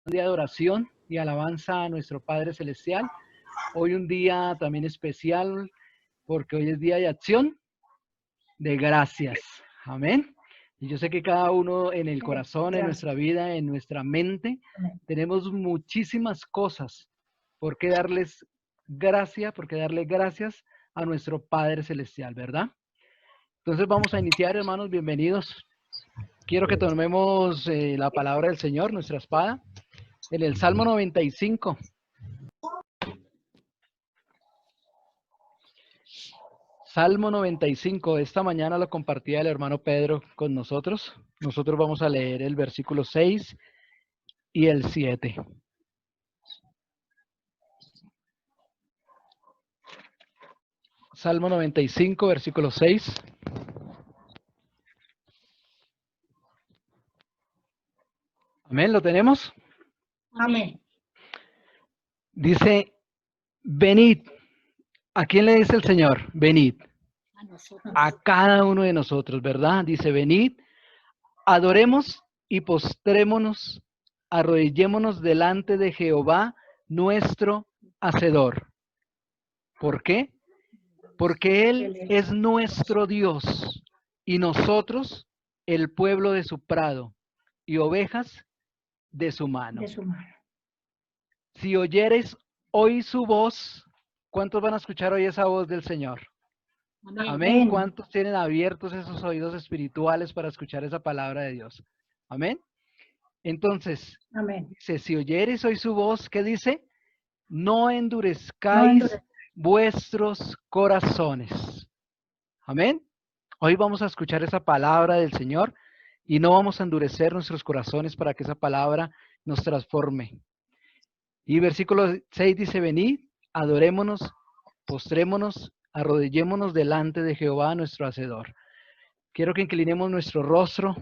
Un día de oración y alabanza a nuestro Padre Celestial. Hoy un día también especial porque hoy es día de acción de gracias. Amén. Y yo sé que cada uno en el corazón, en nuestra vida, en nuestra mente, tenemos muchísimas cosas por qué darles gracias, por qué darle gracias a nuestro Padre Celestial, ¿verdad? Entonces vamos a iniciar, hermanos, bienvenidos. Quiero que tomemos la palabra del Señor, nuestra espada, en el Salmo 95. Salmo 95, esta mañana lo compartía el hermano Pedro con nosotros. Nosotros vamos a leer el versículo 6 y el 7. Salmo 95, versículo 6. Amén, ¿lo tenemos? Amén. Dice, venid. ¿A quién le dice el Señor? Venid. A nosotros. A cada uno de nosotros, ¿verdad? Dice, venid, adoremos y postrémonos, arrodillémonos delante de Jehová, nuestro Hacedor. ¿Por qué? Porque Él es nuestro Dios y nosotros el pueblo de su prado y ovejas de su mano. De su mano. Si oyereis hoy su voz, ¿cuántos van a escuchar hoy esa voz del Señor? Amén. Amén. ¿Cuántos tienen abiertos esos oídos espirituales para escuchar esa palabra de Dios? Amén. Entonces, Amén. dice, si oyereis hoy su voz, ¿qué dice? No No endurezcáis endurezcáis. vuestros corazones. Amén. Hoy vamos a escuchar esa palabra del Señor y no vamos a endurecer nuestros corazones para que esa palabra nos transforme. Y versículo 6 dice, venid, adorémonos, postrémonos, arrodillémonos delante de Jehová nuestro Hacedor. Quiero que inclinemos nuestro rostro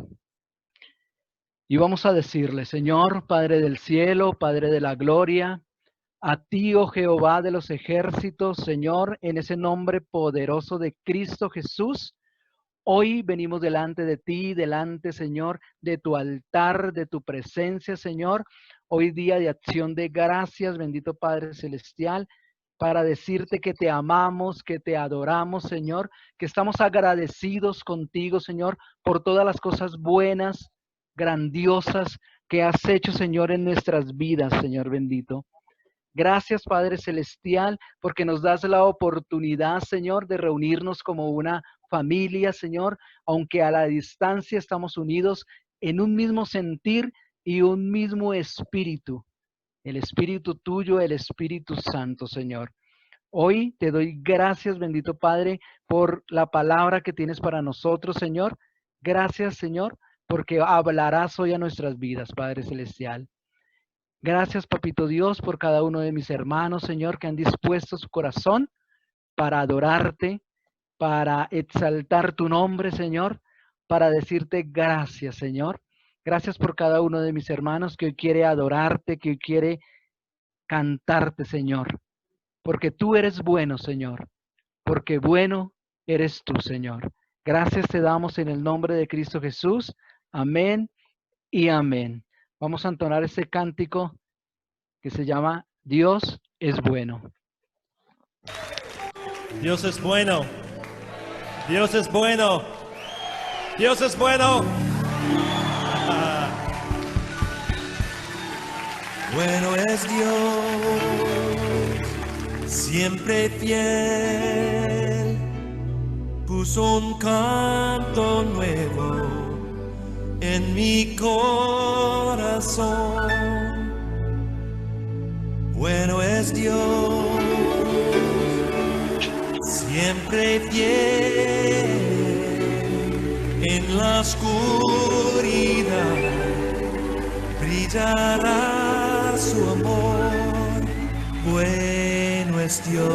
y vamos a decirle, Señor, Padre del cielo, Padre de la gloria, a ti, oh Jehová de los ejércitos, Señor, en ese nombre poderoso de Cristo Jesús, hoy venimos delante de ti, delante, Señor, de tu altar, de tu presencia, Señor. Hoy día de acción de gracias, bendito Padre Celestial, para decirte que te amamos, que te adoramos, Señor, que estamos agradecidos contigo, Señor, por todas las cosas buenas, grandiosas que has hecho, Señor, en nuestras vidas, Señor bendito. Gracias, Padre Celestial, porque nos das la oportunidad, Señor, de reunirnos como una familia, Señor, aunque a la distancia estamos unidos en un mismo sentir y un mismo espíritu, el espíritu tuyo, el Espíritu Santo, Señor. Hoy te doy gracias, bendito Padre, por la palabra que tienes para nosotros, Señor. Gracias, Señor, porque hablarás hoy a nuestras vidas, Padre Celestial. Gracias, Papito Dios, por cada uno de mis hermanos, Señor, que han dispuesto su corazón para adorarte, para exaltar tu nombre, Señor, para decirte gracias, Señor. Gracias por cada uno de mis hermanos que hoy quiere adorarte, que hoy quiere cantarte, Señor. Porque tú eres bueno, Señor. Porque bueno eres tú, Señor. Gracias te damos en el nombre de Cristo Jesús. Amén y amén. Vamos a entonar este cántico que se llama Dios es bueno. Dios es bueno. Dios es bueno. Dios es bueno. Bueno es Dios, siempre fiel. Puso un canto nuevo en mi corazón. Bueno es Dios, siempre fiel. En la oscuridad brillará su amor. Bueno es Dios,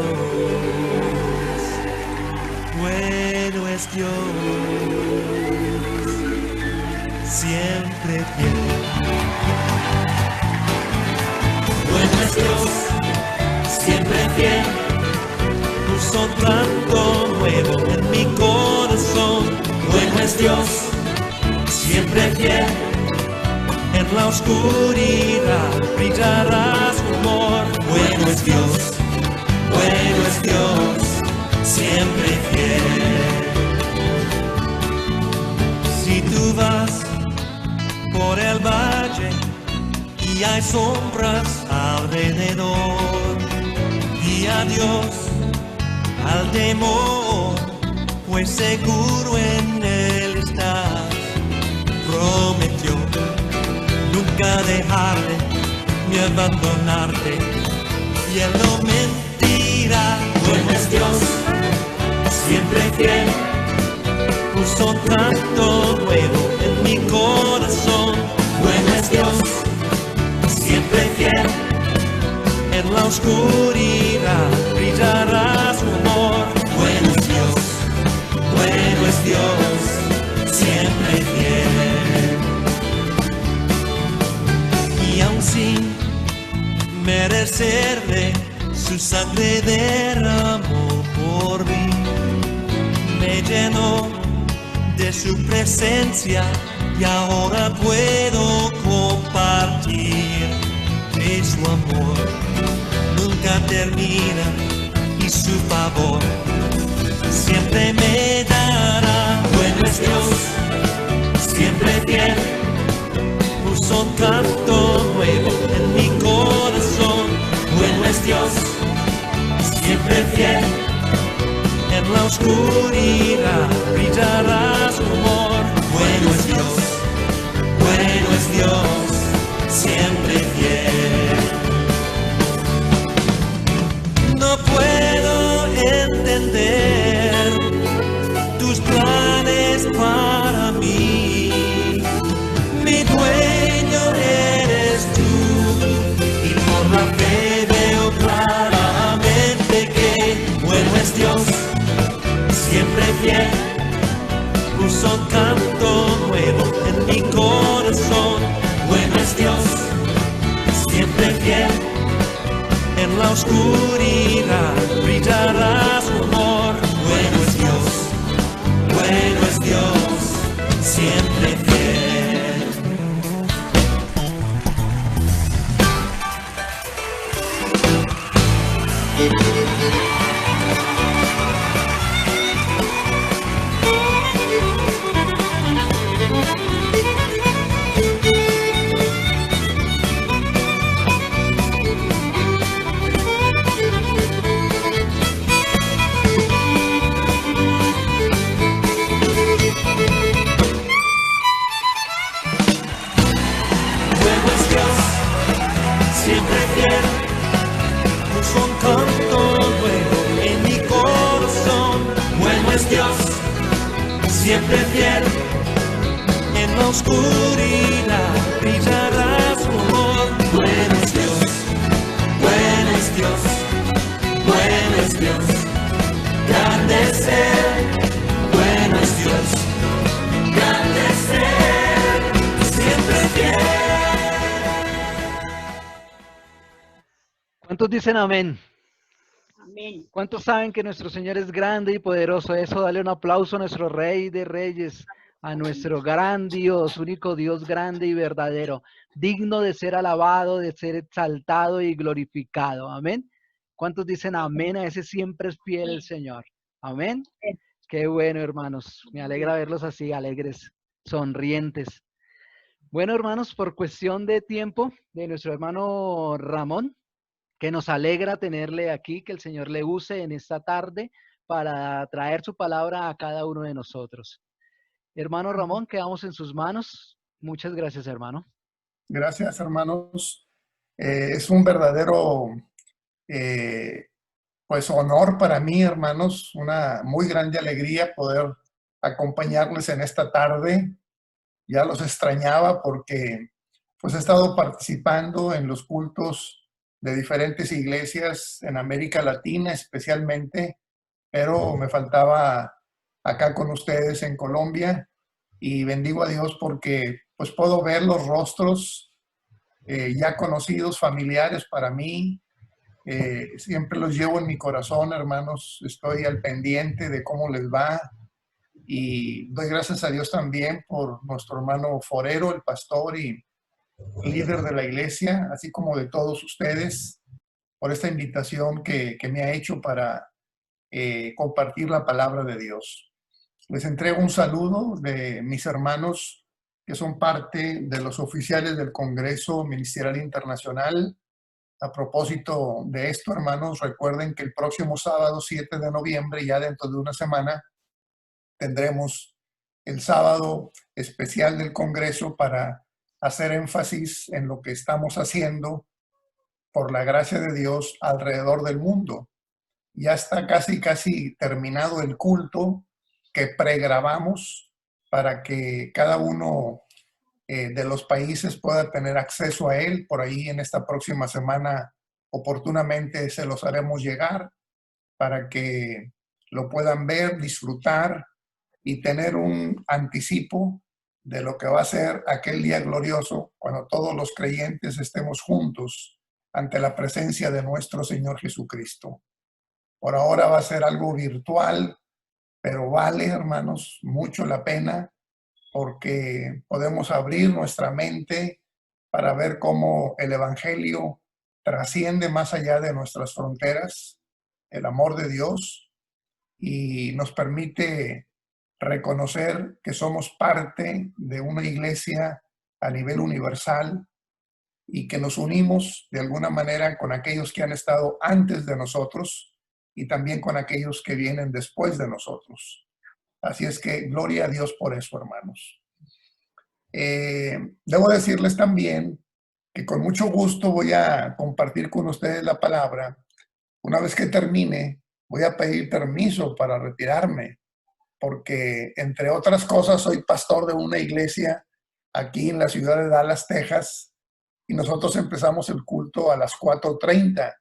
bueno es Dios, siempre fiel. Bueno es Dios, siempre fiel. Puso canto nuevo en mi corazón. Bueno es Dios, siempre fiel. En En la oscuridad brillará su amor. Bueno es Dios, siempre fiel. Si tú vas por el valle y hay sombras alrededor, di adiós al temor, pues seguro en él estás. Prometió nunca dejarte ni abandonarte, y él no mentirá. Bueno es Dios, siempre fiel, puso tanto nuevo en mi corazón. Bueno es Dios, siempre fiel, en la oscuridad brillará su amor. Bueno es Dios, siempre fiel. Y aun sin merecerle, su sangre derramó por mí, me llenó de su presencia y ahora puedo compartir de su amor. Nunca termina y su favor siempre me dará. Bueno es Dios, siempre fiel, puso un canto nuevo en mi corazón. Bueno es Dios, siempre fiel, en la oscuridad brillará su amor. Bueno es Dios, siempre fiel. No puedo entender tus planes para mí, mi dueño eres tú, y por la fe veo claramente que bueno es Dios, siempre fiel, puso un canto nuevo en mi corazón. Bueno es Dios, siempre fiel, en la oscuridad brillará su amor. Bueno es Dios, siempre fiel. Siempre fiel, puso un canto nuevo en mi corazón. Bueno es Dios, siempre fiel, en la oscuridad brillará su amor. Bueno es Dios, grande es Él. Bueno es Dios, grande es Él, siempre fiel. ¿Cuántos dicen amén? Amén. ¿Cuántos saben que nuestro Señor es grande y poderoso? Eso, dale un aplauso a nuestro Rey de Reyes, a nuestro gran Dios, único Dios grande y verdadero, digno de ser alabado, de ser exaltado y glorificado. Amén. ¿Cuántos dicen amén? A ese siempre es fiel el Señor. Amén. Qué bueno, hermanos. Me alegra verlos así, alegres, sonrientes. Bueno, hermanos, por cuestión de tiempo de nuestro hermano Ramón, que nos alegra tenerle aquí, que el Señor le use en esta tarde para traer su palabra a cada uno de nosotros. Hermano Ramón, quedamos en sus manos. Muchas gracias, hermano. Gracias, hermanos. Es un verdadero pues honor para mí, hermanos, una muy grande alegría poder acompañarles en esta tarde. Ya los extrañaba porque pues he estado participando en los cultos de diferentes iglesias en América Latina especialmente, pero me faltaba acá con ustedes en Colombia, y bendigo a Dios porque pues puedo ver los rostros ya conocidos, familiares para mí. Siempre los llevo en mi corazón, hermanos. Estoy al pendiente de cómo les va, y doy gracias a Dios también por nuestro hermano Forero, el pastor, y líder de la iglesia, así como de todos ustedes, por esta invitación que me ha hecho para compartir la palabra de Dios. Les entrego un saludo de mis hermanos que son parte de los oficiales del Congreso Ministerial Internacional. A propósito de esto, hermanos, recuerden que el próximo sábado 7 de noviembre, ya dentro de una semana, tendremos el sábado especial del Congreso para hacer énfasis en lo que estamos haciendo por la gracia de Dios alrededor del mundo. Ya está casi terminado el culto que pregrabamos para que cada uno de los países pueda tener acceso a él. Por ahí en esta próxima semana oportunamente se los haremos llegar para que lo puedan ver, disfrutar y tener un anticipo de lo que va a ser aquel día glorioso cuando todos los creyentes estemos juntos ante la presencia de nuestro Señor Jesucristo. Por ahora va a ser algo virtual, pero vale, hermanos, mucho la pena porque podemos abrir nuestra mente para ver cómo el Evangelio trasciende más allá de nuestras fronteras, el amor de Dios, y nos permite reconocer que somos parte de una iglesia a nivel universal y que nos unimos de alguna manera con aquellos que han estado antes de nosotros y también con aquellos que vienen después de nosotros. Así es que gloria a Dios por eso, hermanos. Debo decirles también que con mucho gusto voy a compartir con ustedes la palabra. Una vez que termine, voy a pedir permiso para retirarme, porque entre otras cosas soy pastor de una iglesia aquí en la ciudad de Dallas, Texas, y nosotros empezamos el culto a las 4:30,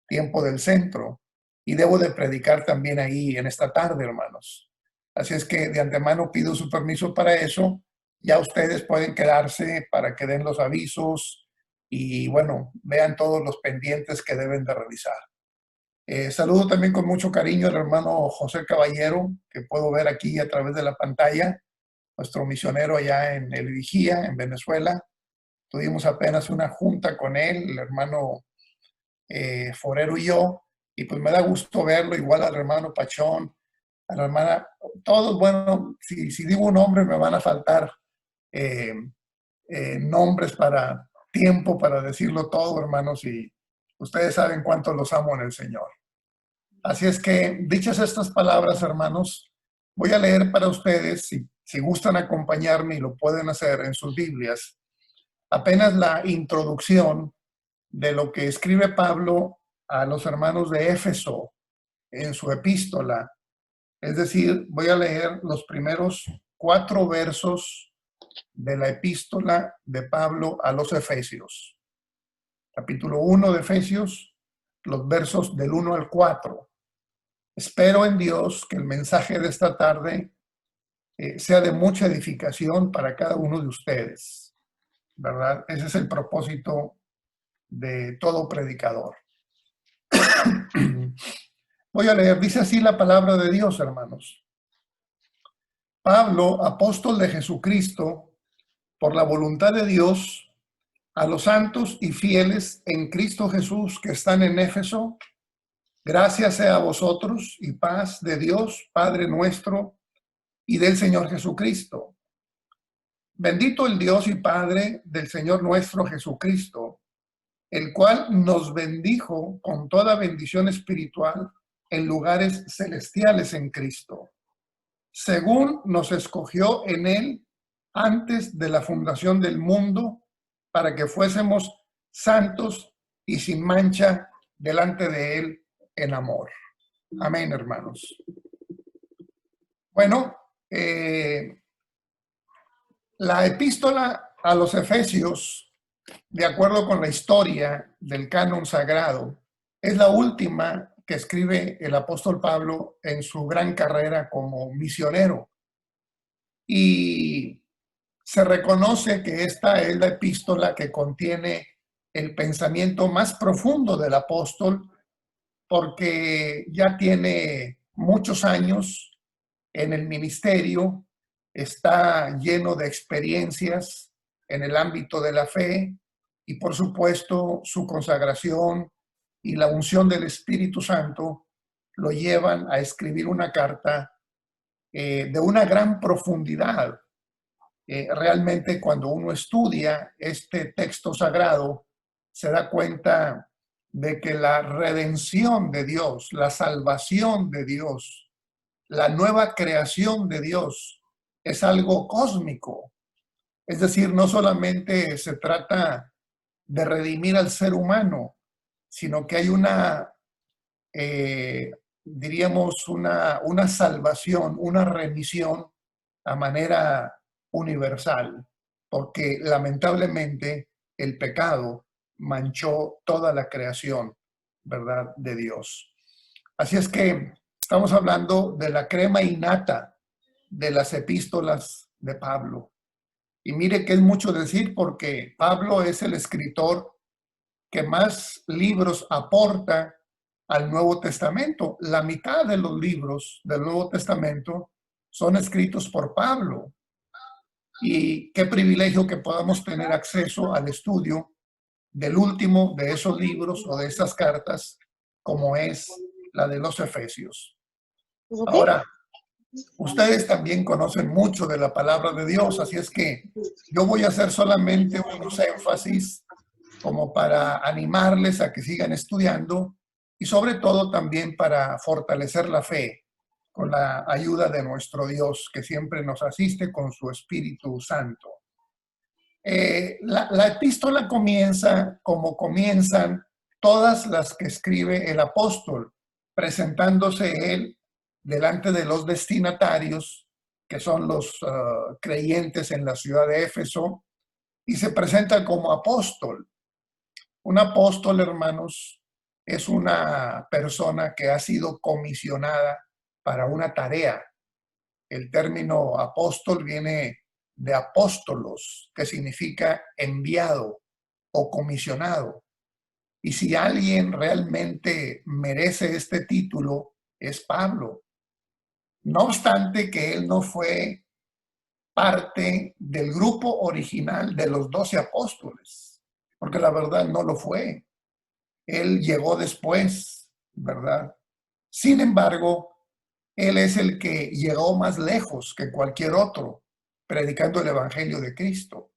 tiempo del centro, y debo de predicar también ahí en esta tarde, hermanos. Así es que de antemano pido su permiso para eso. Ya ustedes pueden quedarse para que den los avisos y, bueno, vean todos los pendientes que deben de realizar. Saludo también con mucho cariño al hermano José Caballero, que puedo ver aquí a través de la pantalla, nuestro misionero allá en El Vigía, en Venezuela. Tuvimos apenas una junta con él, el hermano Forero y yo, y pues me da gusto verlo, igual al hermano Pachón, a la hermana, todos, bueno, si digo un nombre me van a faltar nombres para tiempo para decirlo todo, hermanos, y ustedes saben cuánto los amo en el Señor. Así es que, dichas estas palabras, hermanos, voy a leer para ustedes, si gustan acompañarme y lo pueden hacer en sus Biblias, apenas la introducción de lo que escribe Pablo a los hermanos de Éfeso en su epístola. Es decir, voy a leer los primeros 4 versos de la epístola de Pablo a los Efesios. Capítulo 1 de Efesios, los versos del 1 al 4. Espero en Dios que el mensaje de esta tarde sea de mucha edificación para cada uno de ustedes, ¿verdad? Ese es el propósito de todo predicador. Voy a leer, dice así la palabra de Dios, hermanos. Pablo, apóstol de Jesucristo, por la voluntad de Dios, a los santos y fieles en Cristo Jesús que están en Éfeso, gracias sea a vosotros y paz de Dios, Padre nuestro, y del Señor Jesucristo. Bendito el Dios y Padre del Señor nuestro Jesucristo, el cual nos bendijo con toda bendición espiritual en lugares celestiales en Cristo, según nos escogió en Él antes de la fundación del mundo, para que fuésemos santos y sin mancha delante de Él en amor. Amén, hermanos. Bueno, la epístola a los Efesios, de acuerdo con la historia del canon sagrado, es la última que escribe el apóstol Pablo en su gran carrera como misionero. Y se reconoce que esta es la epístola que contiene el pensamiento más profundo del apóstol, porque ya tiene muchos años en el ministerio, está lleno de experiencias en el ámbito de la fe y por supuesto su consagración y la unción del Espíritu Santo lo llevan a escribir una carta de una gran profundidad. Realmente cuando uno estudia este texto sagrado se da cuenta de que la redención de Dios, la salvación de Dios, la nueva creación de Dios es algo cósmico. Es decir, no solamente se trata de redimir al ser humano, sino que hay diríamos, una salvación, una remisión a manera universal, porque lamentablemente el pecado manchó toda la creación, ¿verdad?, de Dios. Así es que estamos hablando de la crema innata de las epístolas de Pablo. Y mire que es mucho decir porque Pablo es el escritor que más libros aporta al Nuevo Testamento. La mitad de los libros del Nuevo Testamento son escritos por Pablo. Y qué privilegio que podamos tener acceso al estudio del último de esos libros o de esas cartas, como es la de los Efesios. Ahora, ustedes también conocen mucho de la palabra de Dios, así es que yo voy a hacer solamente unos énfasis como para animarles a que sigan estudiando y sobre todo también para fortalecer la fe con la ayuda de nuestro Dios, que siempre nos asiste con su Espíritu Santo. La epístola comienza como comienzan todas las que escribe el apóstol, presentándose él delante de los destinatarios, que son los creyentes en la ciudad de Éfeso, y se presenta como apóstol. Un apóstol, hermanos, es una persona que ha sido comisionada para una tarea. El término apóstol viene de apóstolos, que significa enviado o comisionado. Y si alguien realmente merece este título, es Pablo. No obstante que él no fue parte del grupo original de los 12 apóstoles, porque la verdad no lo fue. Él llegó después, ¿verdad? Sin embargo, él es el que llegó más lejos que cualquier otro, predicando el Evangelio de Cristo.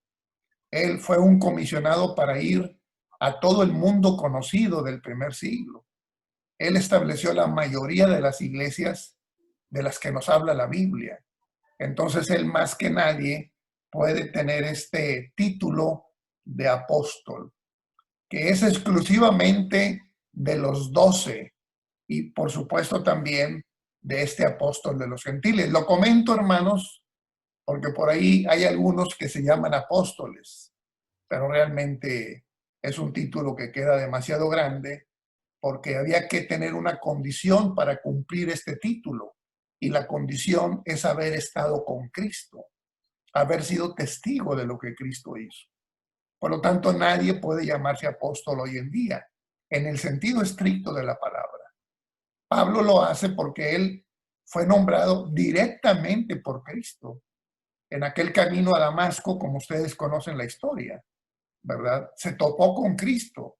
Él fue un comisionado para ir a todo el mundo conocido del primer siglo. Él estableció la mayoría de las iglesias de las que nos habla la Biblia. Entonces, él más que nadie puede tener este título de apóstol, que es exclusivamente de los 12 y por supuesto también de este apóstol de los gentiles. Lo comento, hermanos, porque por ahí hay algunos que se llaman apóstoles, pero realmente es un título que queda demasiado grande porque había que tener una condición para cumplir este título. Y la condición es haber estado con Cristo, haber sido testigo de lo que Cristo hizo. Por lo tanto, nadie puede llamarse apóstol hoy en día, en el sentido estricto de la palabra. Pablo lo hace porque él fue nombrado directamente por Cristo. En aquel camino a Damasco, como ustedes conocen la historia, ¿verdad? Se topó con Cristo.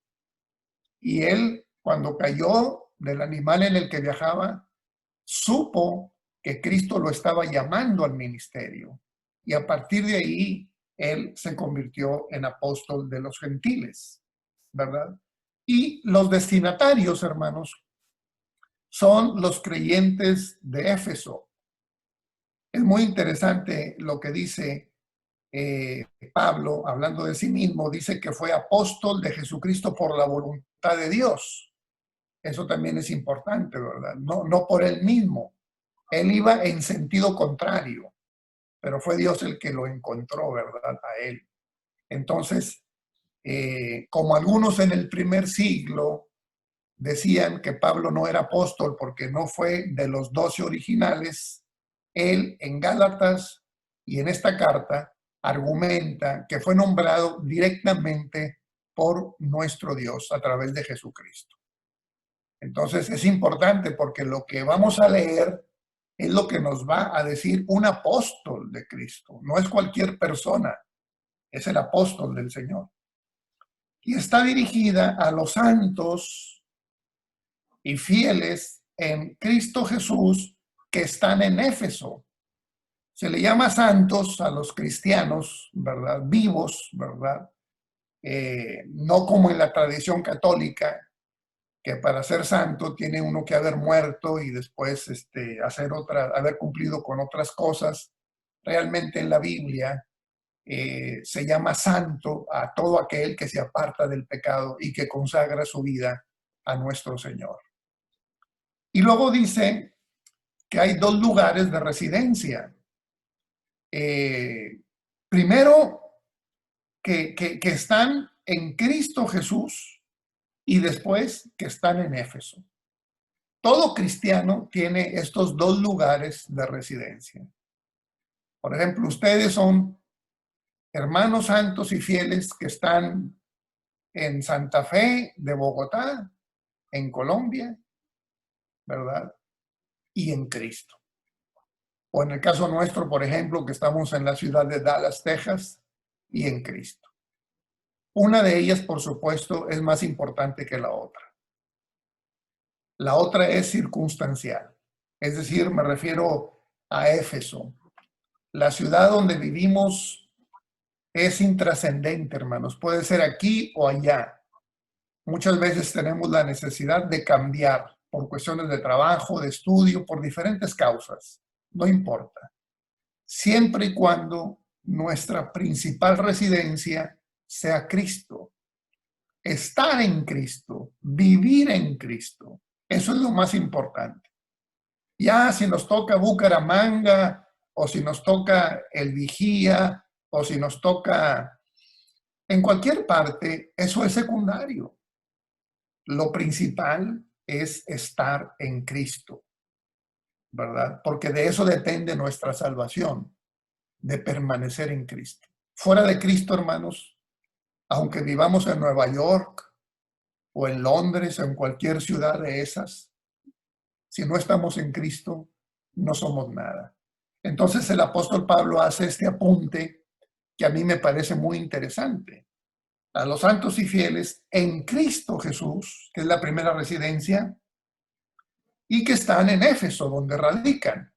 Y él, cuando cayó del animal en el que viajaba, supo que Cristo lo estaba llamando al ministerio. Y a partir de ahí, él se convirtió en apóstol de los gentiles, ¿verdad? Y los destinatarios, hermanos, son los creyentes de Éfeso. Es muy interesante lo que dice Pablo, hablando de sí mismo, dice que fue apóstol de Jesucristo por la voluntad de Dios. Eso también es importante, ¿verdad? No por él mismo. Él iba en sentido contrario, pero fue Dios el que lo encontró, ¿verdad? A él. Entonces, como algunos en el primer siglo decían que Pablo no era apóstol porque no fue de los 12 originales, él en Gálatas y en esta carta argumenta que fue nombrado directamente por nuestro Dios a través de Jesucristo. Entonces es importante porque lo que vamos a leer es lo que nos va a decir un apóstol de Cristo. No es cualquier persona, es el apóstol del Señor. Y está dirigida a los santos y fieles en Cristo Jesús que están en Éfeso. Se le llama santos a los cristianos, ¿verdad? Vivos, ¿verdad? No como en la tradición católica, que para ser santo tiene uno que haber muerto y después haber cumplido con otras cosas. Realmente en la Biblia se llama santo a todo aquel que se aparta del pecado y que consagra su vida a nuestro Señor. Y luego dice que hay dos lugares de residencia. Primero, que están en Cristo Jesús y después que están en Éfeso. Todo cristiano tiene estos dos lugares de residencia. Por ejemplo, ustedes son hermanos santos y fieles que están en Santa Fe de Bogotá, en Colombia, ¿verdad? Y en Cristo. O en el caso nuestro, por ejemplo, que estamos en la ciudad de Dallas, Texas, y en Cristo. Una de ellas, por supuesto, es más importante que la otra. La otra es circunstancial. Es decir, me refiero a Éfeso. La ciudad donde vivimos es intrascendente, hermanos. Puede ser aquí o allá. Muchas veces tenemos la necesidad de cambiar por cuestiones de trabajo, de estudio, por diferentes causas. No importa. Siempre y cuando nuestra principal residencia sea Cristo. Estar en Cristo, vivir en Cristo. Eso es lo más importante. Ya si nos toca Bucaramanga, o si nos toca El Vigía, o si nos toca en cualquier parte, eso es secundario. Lo principal es estar en Cristo, ¿verdad? Porque de eso depende nuestra salvación, de permanecer en Cristo. Fuera de Cristo, hermanos, aunque vivamos en Nueva York o en Londres o en cualquier ciudad de esas, si no estamos en Cristo, no somos nada. Entonces el apóstol Pablo hace este apunte que a mí me parece muy interesante. A los santos y fieles en Cristo Jesús, que es la primera residencia, y que están en Éfeso, donde radican,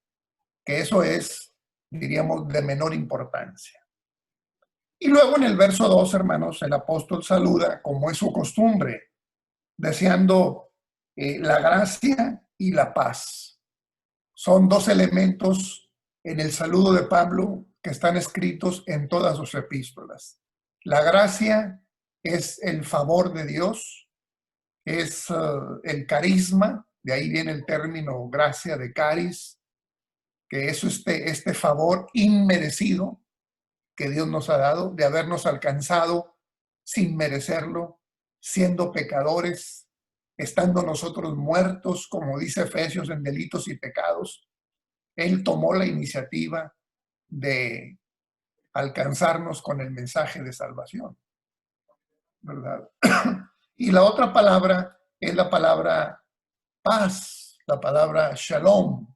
que eso es, diríamos, de menor importancia. Y luego en el verso 2, hermanos, el apóstol saluda, como es su costumbre, deseando la gracia y la paz. Son dos elementos en el saludo de Pablo que están escritos en todas sus epístolas. La gracia es el favor de Dios, es el carisma, de ahí viene el término gracia de caris, que es este favor inmerecido que Dios nos ha dado, de habernos alcanzado sin merecerlo, siendo pecadores, estando nosotros muertos, como dice Efesios, en delitos y pecados. Él tomó la iniciativa de alcanzarnos con el mensaje de salvación, ¿verdad? Y la otra palabra es la palabra paz, la palabra shalom,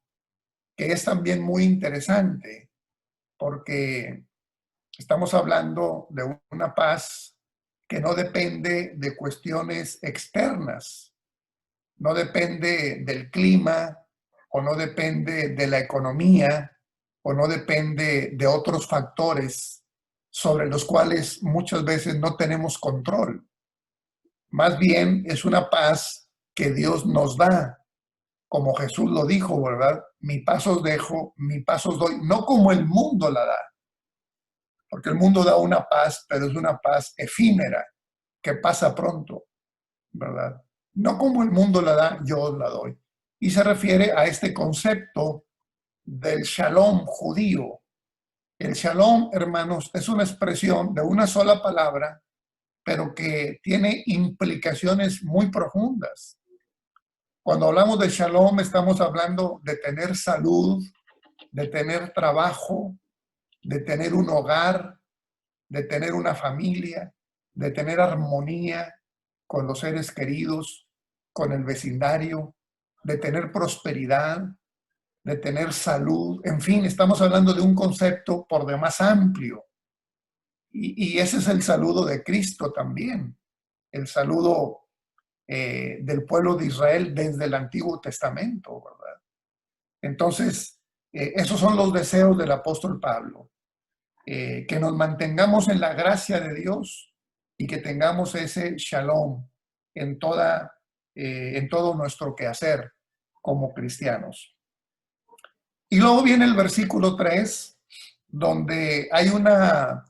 que es también muy interesante, porque estamos hablando de una paz que no depende de cuestiones externas, no depende del clima, o no depende de la economía, o no depende de otros factores sobre los cuales muchas veces no tenemos control. Más bien es una paz que Dios nos da, como Jesús lo dijo, ¿verdad? Mi paz os dejo, mi paz os doy, no como el mundo la da. Porque el mundo da una paz, pero es una paz efímera, que pasa pronto, ¿verdad? No como el mundo la da, yo os la doy. Y se refiere a este concepto del shalom judío. El shalom, hermanos, es una expresión de una sola palabra, pero que tiene implicaciones muy profundas. Cuando hablamos de shalom, estamos hablando de tener salud, de tener trabajo, de tener un hogar, de tener una familia, de tener armonía con los seres queridos, con el vecindario, de tener prosperidad, de tener salud. En fin, estamos hablando de un concepto por demás amplio. Y ese es el saludo de Cristo también, el saludo del pueblo de Israel desde el Antiguo Testamento, ¿verdad? Entonces, esos son los deseos del apóstol Pablo, que nos mantengamos en la gracia de Dios y que tengamos ese shalom en todo nuestro quehacer como cristianos. Y luego viene el versículo 3, donde hay una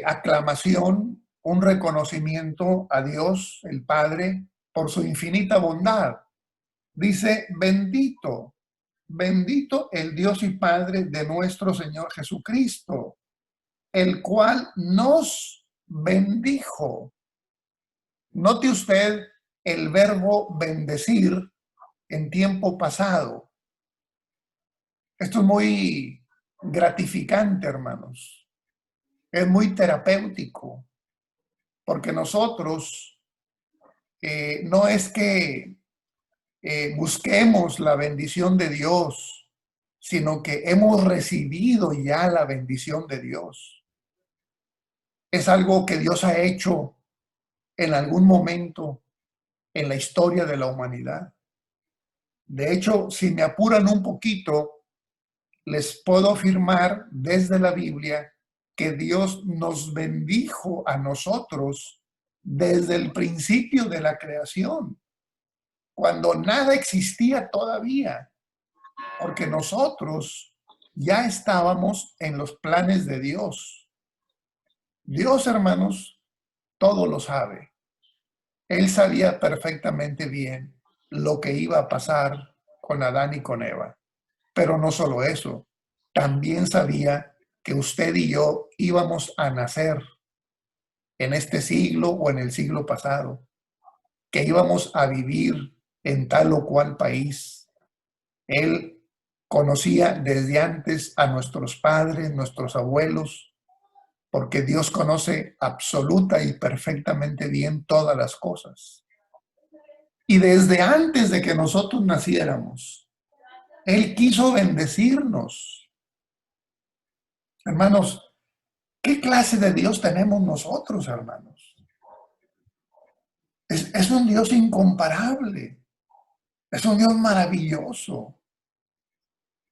aclamación, un reconocimiento a Dios, el Padre, por su infinita bondad. Dice, bendito, bendito el Dios y Padre de nuestro Señor Jesucristo, el cual nos bendijo. Note usted el verbo bendecir en tiempo pasado. Esto es muy gratificante, hermanos. Es muy terapéutico, porque nosotros no es que busquemos la bendición de Dios, sino que hemos recibido ya la bendición de Dios. Es algo que Dios ha hecho en algún momento en la historia de la humanidad. De hecho, si me apuran un poquito, les puedo afirmar desde la Biblia que Dios nos bendijo a nosotros desde el principio de la creación, cuando nada existía todavía, porque nosotros ya estábamos en los planes de Dios. Dios, hermanos, todo lo sabe. Él sabía perfectamente bien lo que iba a pasar con Adán y con Eva. Pero no solo eso, también sabía que usted y yo íbamos a nacer en este siglo o en el siglo pasado, que íbamos a vivir en tal o cual país. Él conocía desde antes a nuestros padres, nuestros abuelos, porque Dios conoce absoluta y perfectamente bien todas las cosas. Y desde antes de que nosotros naciéramos, Él quiso bendecirnos. Hermanos, ¿qué clase de Dios tenemos nosotros, hermanos? Es un Dios incomparable. Es un Dios maravilloso.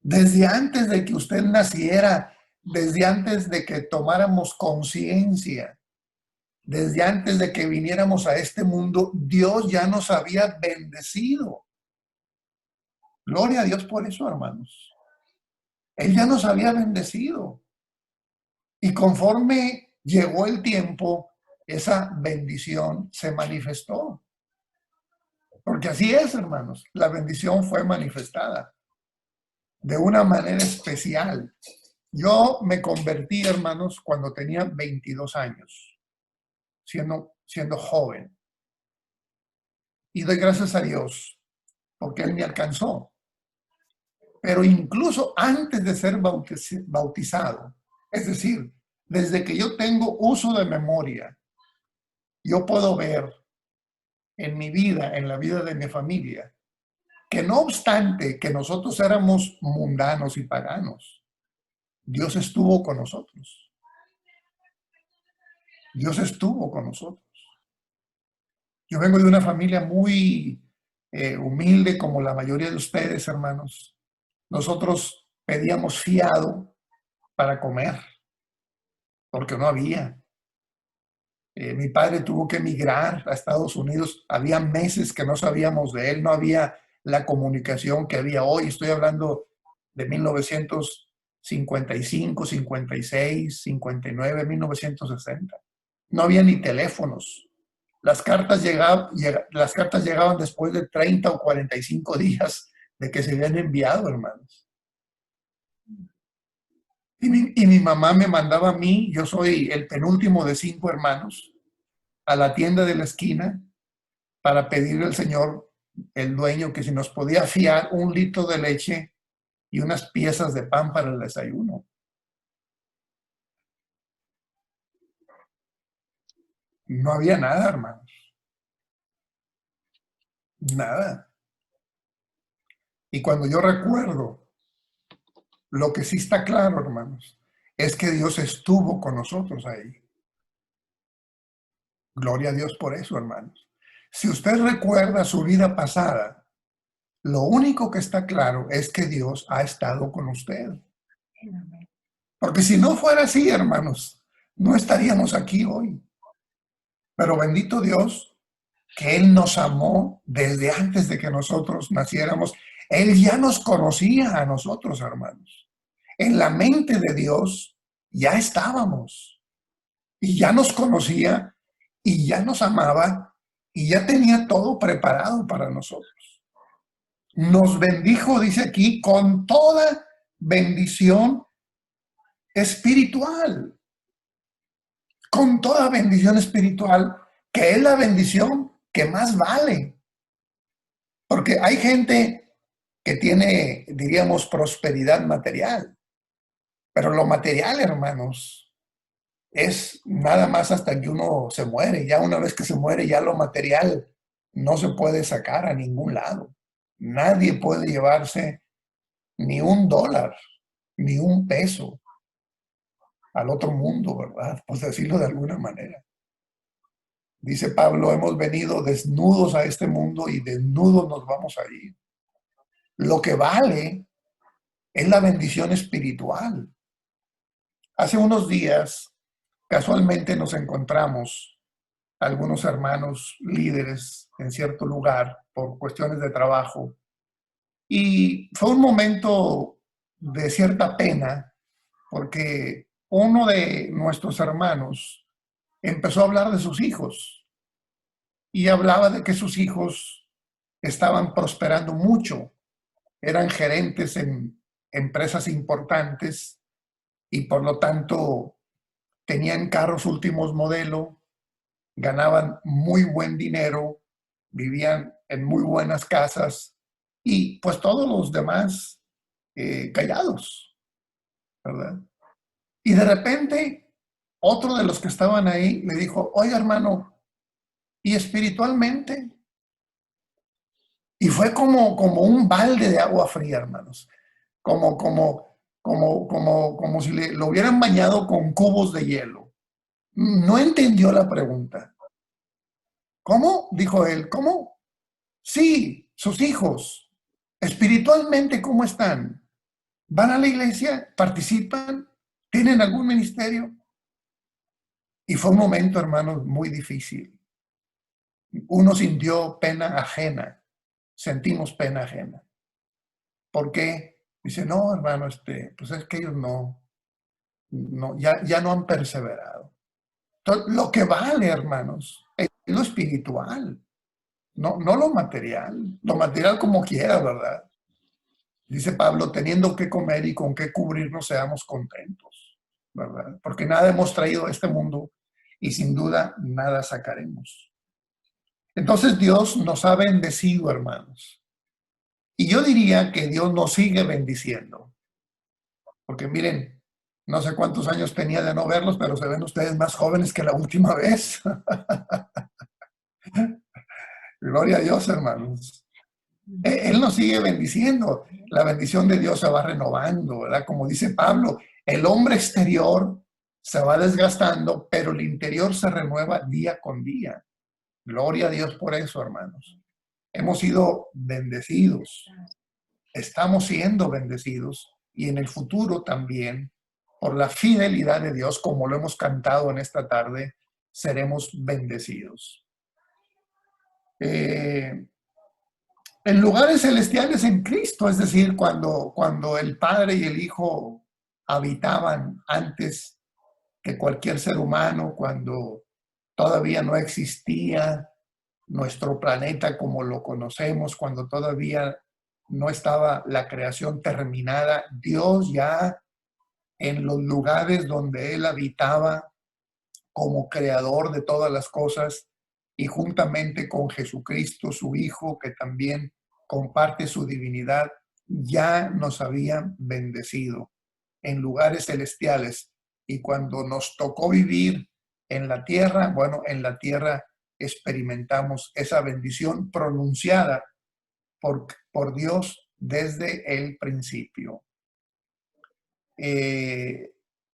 Desde antes de que usted naciera, desde antes de que tomáramos conciencia, desde antes de que viniéramos a este mundo, Dios ya nos había bendecido. Gloria a Dios por eso, hermanos. Él ya nos había bendecido. Y conforme llegó el tiempo, esa bendición se manifestó. Porque así es, hermanos. La bendición fue manifestada de una manera especial. Yo me convertí, hermanos, cuando tenía 22 años, siendo joven. Y doy gracias a Dios, porque Él me alcanzó. Pero incluso antes de ser bautizado, es decir, desde que yo tengo uso de memoria, yo puedo ver en mi vida, en la vida de mi familia, que no obstante que nosotros éramos mundanos y paganos, Dios estuvo con nosotros. Dios estuvo con nosotros. Yo vengo de una familia muy humilde, como la mayoría de ustedes, hermanos. Nosotros pedíamos fiado para comer, porque no había. Mi padre tuvo que emigrar a Estados Unidos. Había meses que no sabíamos de él, no había la comunicación que había hoy. Estoy hablando de 1955, 56, 59, 1960. No había ni teléfonos. Las cartas llegaban después de 30 o 45 días de que se habían enviado, hermanos. Y mi mamá me mandaba a mí, yo soy el penúltimo de 5 hermanos, a la tienda de la esquina para pedirle al señor, el dueño, que si nos podía fiar 1 litro de leche y unas piezas de pan para el desayuno. No había nada, hermanos. Nada. Y cuando yo recuerdo, lo que sí está claro, hermanos, es que Dios estuvo con nosotros ahí. Gloria a Dios por eso, hermanos. Si usted recuerda su vida pasada, lo único que está claro es que Dios ha estado con usted. Porque si no fuera así, hermanos, no estaríamos aquí hoy. Pero bendito Dios, que Él nos amó desde antes de que nosotros naciéramos. Él ya nos conocía a nosotros, hermanos. En la mente de Dios ya estábamos. Y ya nos conocía, y ya nos amaba, y ya tenía todo preparado para nosotros. Nos bendijo, dice aquí, con toda bendición espiritual. Con toda bendición espiritual, que es la bendición que más vale. Porque hay gente que tiene, diríamos, prosperidad material. Pero lo material, hermanos, es nada más hasta que uno se muere. Ya una vez que se muere, ya lo material no se puede sacar a ningún lado. Nadie puede llevarse ni $1, ni $1 al otro mundo, ¿verdad? Por decirlo de alguna manera. Dice Pablo, hemos venido desnudos a este mundo y desnudos nos vamos a ir. Lo que vale es la bendición espiritual. Hace unos días, casualmente nos encontramos algunos hermanos líderes en cierto lugar por cuestiones de trabajo. Y fue un momento de cierta pena porque uno de nuestros hermanos empezó a hablar de sus hijos y hablaba de que sus hijos estaban prosperando mucho, eran gerentes en empresas importantes y por lo tanto tenían carros últimos modelo, ganaban muy buen dinero, vivían en muy buenas casas y pues todos los demás callados, ¿verdad? Y de repente otro de los que estaban ahí le dijo, oiga hermano, ¿y espiritualmente? Y fue como un balde de agua fría, hermanos. Como si lo hubieran bañado con cubos de hielo. No entendió la pregunta. ¿Cómo? Dijo él. ¿Cómo? Sí, sus hijos. Espiritualmente, ¿cómo están? ¿Van a la iglesia? ¿Participan? ¿Tienen algún ministerio? Y fue un momento, hermanos, muy difícil. Uno sintió pena ajena. Sentimos pena ajena. ¿Por qué? Dice, no, hermano, pues es que ellos ya no han perseverado. Entonces, lo que vale, hermanos, es lo espiritual, no lo material. Lo material como quiera, ¿verdad? Dice Pablo, teniendo que comer y con qué cubrirnos, seamos contentos, ¿verdad? Porque nada hemos traído a este mundo y sin duda nada sacaremos. Entonces Dios nos ha bendecido, hermanos. Y yo diría que Dios nos sigue bendiciendo. Porque miren, no sé cuántos años tenía de no verlos, pero se ven ustedes más jóvenes que la última vez. Gloria a Dios, hermanos. Él nos sigue bendiciendo. La bendición de Dios se va renovando, ¿verdad? Como dice Pablo, el hombre exterior se va desgastando, pero el interior se renueva día con día. Gloria a Dios por eso, hermanos. Hemos sido bendecidos. Estamos siendo bendecidos y en el futuro también, por la fidelidad de Dios, como lo hemos cantado en esta tarde, seremos bendecidos. En lugares celestiales en Cristo, es decir, cuando el Padre y el Hijo habitaban antes que cualquier ser humano, cuando todavía no existía nuestro planeta como lo conocemos, cuando todavía no estaba la creación terminada, Dios ya en los lugares donde Él habitaba como creador de todas las cosas y juntamente con Jesucristo, su Hijo, que también comparte su divinidad, ya nos habían bendecido en lugares celestiales. Y cuando nos tocó vivir en la tierra, bueno, en la tierra experimentamos esa bendición pronunciada por Dios desde el principio.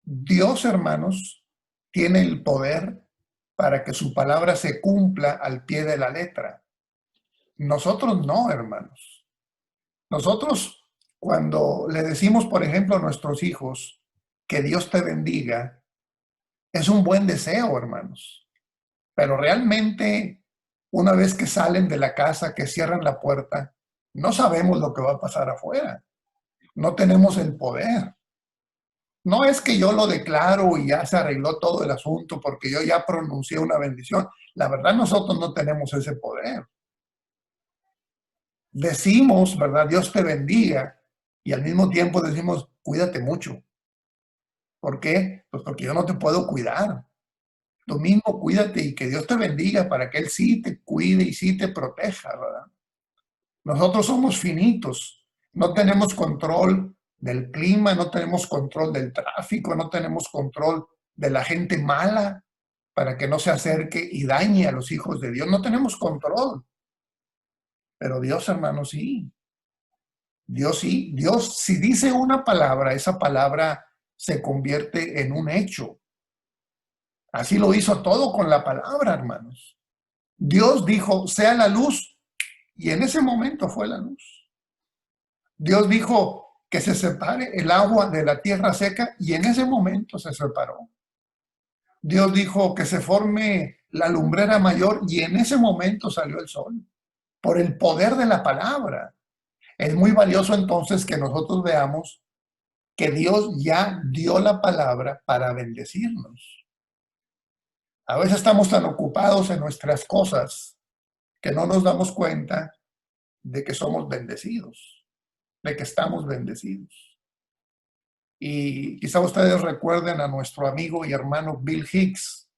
Dios, hermanos, tiene el poder para que su palabra se cumpla al pie de la letra. Nosotros no, hermanos. Nosotros, cuando le decimos, por ejemplo, a nuestros hijos, que Dios te bendiga, es un buen deseo, hermanos. Pero realmente, una vez que salen de la casa, que cierran la puerta, no sabemos lo que va a pasar afuera. No tenemos el poder. No es que yo lo declaro y ya se arregló todo el asunto porque yo ya pronuncié una bendición. La verdad, nosotros no tenemos ese poder. Decimos, ¿verdad? Dios te bendiga, y al mismo tiempo decimos, cuídate mucho. ¿Por qué? Pues porque yo no te puedo cuidar. Tú mismo cuídate y que Dios te bendiga para que Él sí te cuide y sí te proteja, ¿verdad? Nosotros somos finitos, no tenemos control del clima, no tenemos control del tráfico, no tenemos control de la gente mala para que no se acerque y dañe a los hijos de Dios. No tenemos control. Pero Dios, hermano, sí. Dios sí. Dios, si dice una palabra, esa palabra se convierte en un hecho. Así lo hizo todo con la palabra, hermanos. Dios dijo, sea la luz, y en ese momento fue la luz. Dios dijo que se separe el agua de la tierra seca, y en ese momento se separó. Dios dijo que se forme la lumbrera mayor, y en ese momento salió el sol, por el poder de la palabra. Es muy valioso entonces que nosotros veamos que Dios ya dio la palabra para bendecirnos. A veces estamos tan ocupados en nuestras cosas que no nos damos cuenta de que somos bendecidos, de que estamos bendecidos. Y quizá ustedes recuerden a nuestro amigo y hermano Bill Hicks,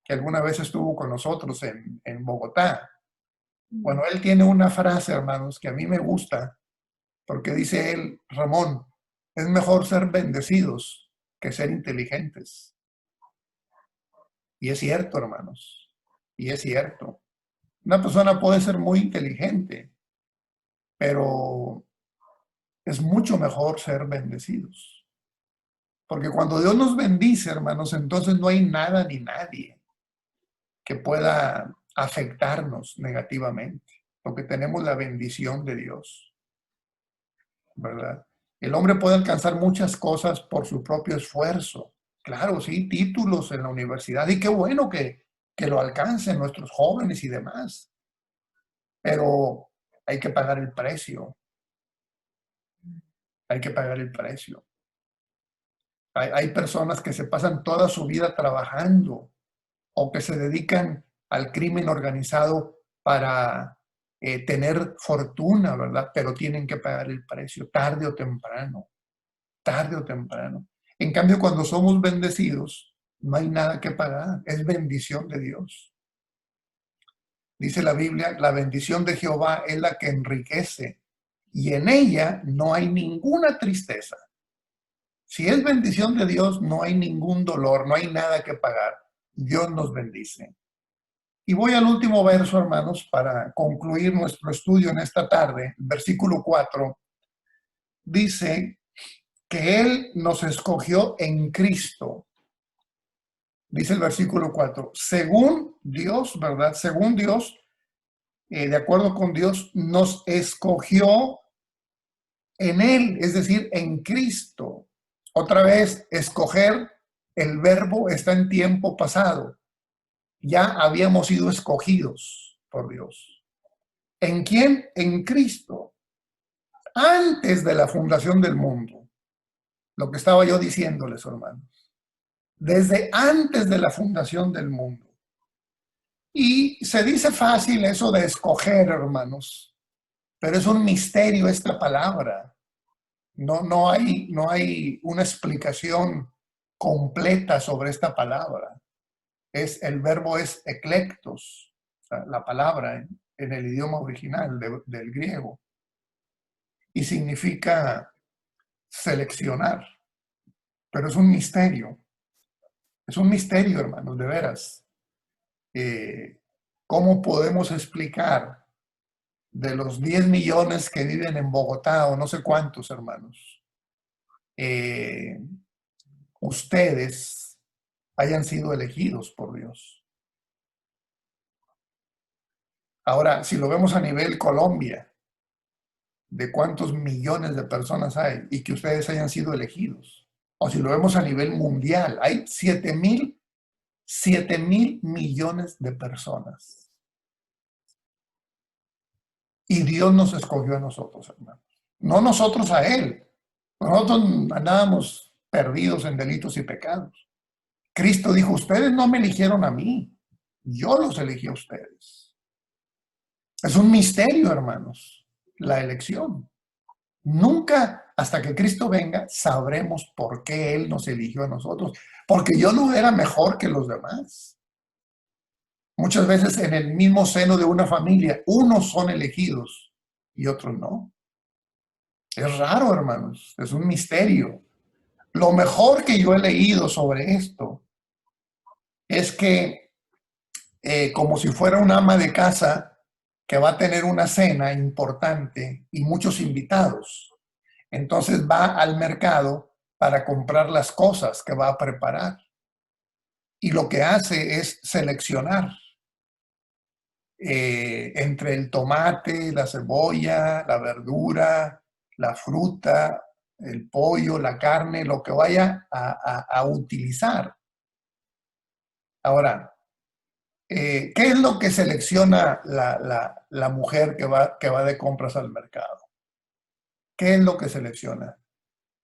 que alguna vez estuvo con nosotros en Bogotá. Bueno, él tiene una frase, hermanos, que a mí me gusta, porque dice él, Ramón, es mejor ser bendecidos que ser inteligentes. Y es cierto, hermanos, y es cierto. Una persona puede ser muy inteligente, pero es mucho mejor ser bendecidos. Porque cuando Dios nos bendice, hermanos, entonces no hay nada ni nadie que pueda afectarnos negativamente, porque tenemos la bendición de Dios, ¿verdad? El hombre puede alcanzar muchas cosas por su propio esfuerzo. Claro, sí, títulos en la universidad, y qué bueno que lo alcancen nuestros jóvenes y demás. Pero hay que pagar el precio. Hay que pagar el precio. Hay personas que se pasan toda su vida trabajando o que se dedican al crimen organizado para tener fortuna, ¿verdad? Pero tienen que pagar el precio tarde o temprano. Tarde o temprano. En cambio, cuando somos bendecidos, no hay nada que pagar. Es bendición de Dios. Dice la Biblia, la bendición de Jehová es la que enriquece y en ella no hay ninguna tristeza. Si es bendición de Dios, no hay ningún dolor, no hay nada que pagar. Dios nos bendice. Y voy al último verso, hermanos, para concluir nuestro estudio en esta tarde. Versículo 4 dice que Él nos escogió en Cristo. Dice el versículo 4, según Dios, ¿verdad? Según Dios, de acuerdo con Dios, nos escogió en Él, es decir, en Cristo. Otra vez, escoger, el verbo está en tiempo pasado. Ya habíamos sido escogidos por Dios. ¿En quién? En Cristo. Antes de la fundación del mundo. Lo que estaba yo diciéndoles, hermanos. Desde antes de la fundación del mundo. Y se dice fácil eso de escoger, hermanos. Pero es un misterio esta palabra. No hay una explicación completa sobre esta palabra. El verbo es eklektos, o sea, la palabra en el idioma original del griego. Y significa seleccionar. Pero es un misterio. Es un misterio, hermanos, de veras. ¿Cómo podemos explicar de los 10 millones que viven en Bogotá o no sé cuántos, hermanos? ustedes hayan sido elegidos por Dios. Ahora, si lo vemos a nivel Colombia, de cuántos millones de personas hay y que ustedes hayan sido elegidos, o si lo vemos a nivel mundial, hay 7,000 millones de personas. Y Dios nos escogió a nosotros, hermanos. No nosotros a Él. Nosotros andábamos perdidos en delitos y pecados. Cristo dijo, ustedes no me eligieron a mí, yo los elegí a ustedes. Es un misterio, hermanos, la elección. Nunca, hasta que Cristo venga, sabremos por qué Él nos eligió a nosotros. Porque yo no era mejor que los demás. Muchas veces en el mismo seno de una familia, unos son elegidos y otros no. Es raro, hermanos, es un misterio. Lo mejor que yo he leído sobre esto es que como si fuera un ama de casa que va a tener una cena importante y muchos invitados. Entonces va al mercado para comprar las cosas que va a preparar. Y lo que hace es seleccionar entre el tomate, la cebolla, la verdura, la fruta, el pollo, la carne, lo que vaya a utilizar. Ahora, ¿qué es lo que selecciona la mujer que va de compras al mercado? ¿Qué es lo que selecciona?